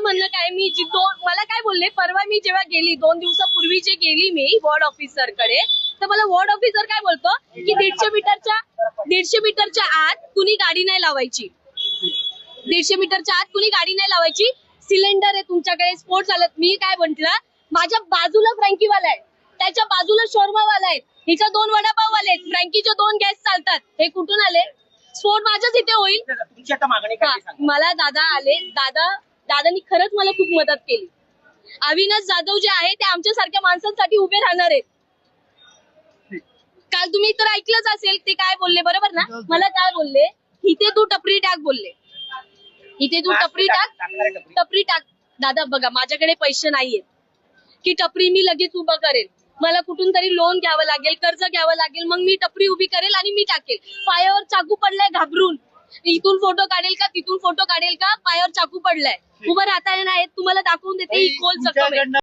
म्हणणं काय, मला काय बोलले, परवा मी जेव्हा गेली 2 दिवसापूर्वी जे गेली मी वॉर्ड ऑफिसरकडे, तर मला वॉर्ड ऑफिसर काय बोलतो की 150 मीटरच्या आत कुणी गाडी नाही लावायची. 150 मीटरच्या आत कुणी गाडी नाही लावायची. सिलेंडर आहे तुमच्याकडे, स्फोट झाला. मी काय म्हंटल, माझ्या बाजूला फ्रँकीवाला आहे, त्याच्या बाजूला शोरमावाला आहे, हिच्या 2 वडापाववाले आहेत, फ्रँकीचे 2 गॅस चालतात. हे कुठून आले? स्फोट माझ्याच इथे होईल. तुमची आता मागणी काय आहे? मला दादा आले, दादानी खरंच मला खूप मदत केली. अविनाश जाधव जे आहे ते आमच्या सारख्या माणसांसाठी उभे राहणार आहेत. काल तुम्ही तर ऐकलंच असेल ते काय बोलले, बरोबर ना? मला काय बोलले, इथे तू टपरी टाक बोलले, इथे तू टपरी टाक. दादा बघा, माझ्याकडे पैसे नाहीयेत की टपरी मी लगेच उभं करेल. मला कुठून तरी लोन घ्यावं लागेल, कर्ज घ्यावं लागेल, मग मी टपरी उभी करेल आणि मी टाकेल. पायावर चाकू पडलाय घाबरून, इथून फोटो काढेल का तिथून फोटो काढेल का, पायावर चाकू पडलाय, उभं राहता नाही. तुम्हाला दाखवून देते ही खोल जखम आहे.